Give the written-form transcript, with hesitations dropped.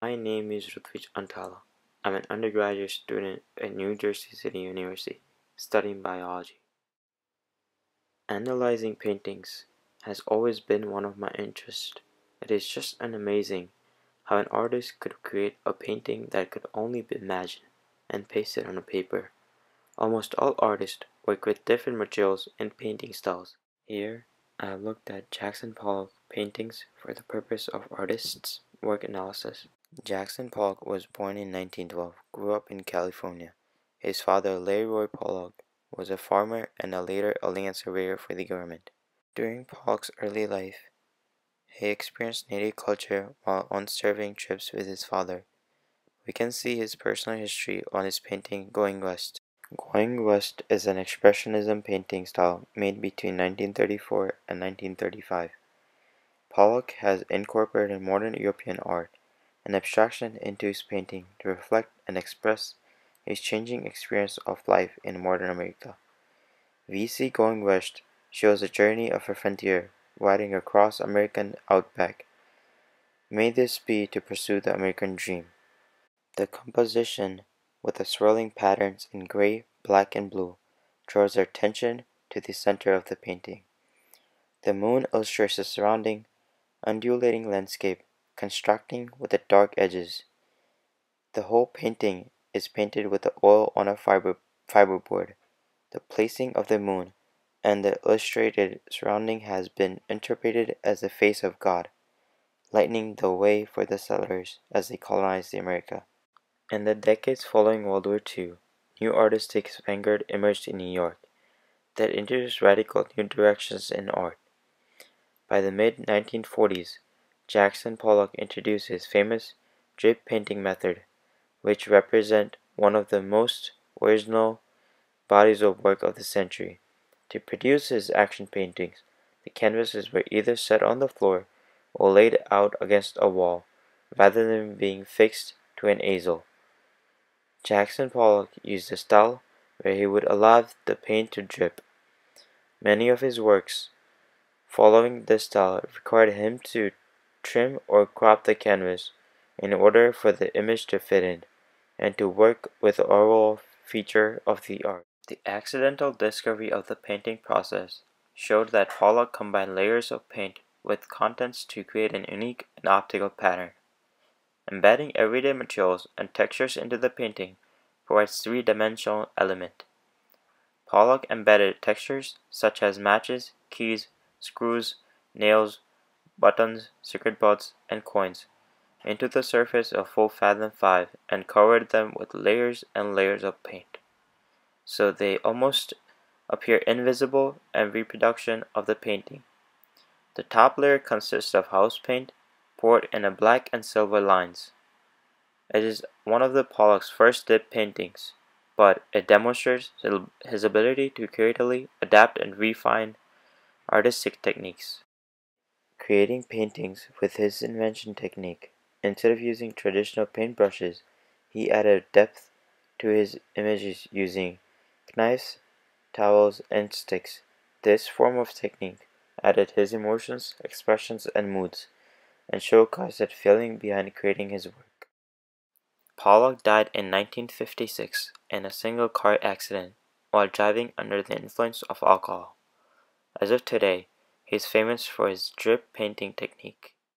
My name is Rutvich Antala. I'm an undergraduate student at New Jersey City University studying biology. Analyzing paintings has always been one of my interests. It is just amazing how an artist could create a painting that could only be imagined and pasted on a paper. Almost all artists work with different materials and painting styles. Here, I have looked at Jackson Pollock paintings for the purpose of artists' work analysis. Jackson Pollock was born in 1912, grew up in California. His father, Leroy Pollock, was a farmer and later a land surveyor for the government. During Pollock's early life, he experienced native culture while on surveying trips with his father. We can see his personal history on his painting Going West. Going West is an expressionism painting style made between 1934 and 1935. Pollock has incorporated modern European art and abstraction into his painting to reflect and express his changing experience of life in modern America. We see Going West shows the journey of a frontier riding across American outback. May this be to pursue the American dream. The composition, with the swirling patterns in gray, black, and blue, draws our attention to the center of the painting. The moon illustrates the surrounding, undulating landscape, contrasting with the dark edges. The whole painting is painted with the oil on a fiberboard. The placing of the moon and the illustrated surrounding has been interpreted as the face of God, lightening the way for the settlers as they colonized America. In the decades following World War II, new artistic vanguard emerged in New York that introduced radical new directions in art. By the mid-1940s, Jackson Pollock introduced his famous drip painting method, which represent one of the most original bodies of work of the century. To produce his action paintings, the canvases were either set on the floor or laid out against a wall, rather than being fixed to an easel. Jackson Pollock used a style where he would allow the paint to drip. Many of his works following this style required him to trim or crop the canvas in order for the image to fit in, and to work with the overall feature of the art. The accidental discovery of the painting process showed that Pollock combined layers of paint with contents to create an unique and optical pattern. Embedding everyday materials and textures into the painting provides three-dimensional element. Pollock embedded textures such as matches, keys, screws, nails, buttons, cigarette butts, and coins into the surface of full fathom 5 and covered them with layers and layers of paint, so they almost appear invisible and reproduction of the painting. The top layer consists of house paint poured in a black and silver lines. It is one of the Pollock's first dip paintings, but it demonstrates his ability to creatively adapt and refine artistic techniques. Creating paintings with his invention technique, instead of using traditional paintbrushes, he added depth to his images using knives, towels, and sticks. This form of technique added his emotions, expressions, and moods, and showcased the feeling behind creating his work. Pollock died in 1956 in a single car accident while driving under the influence of alcohol. As of today, he is famous for his drip painting technique.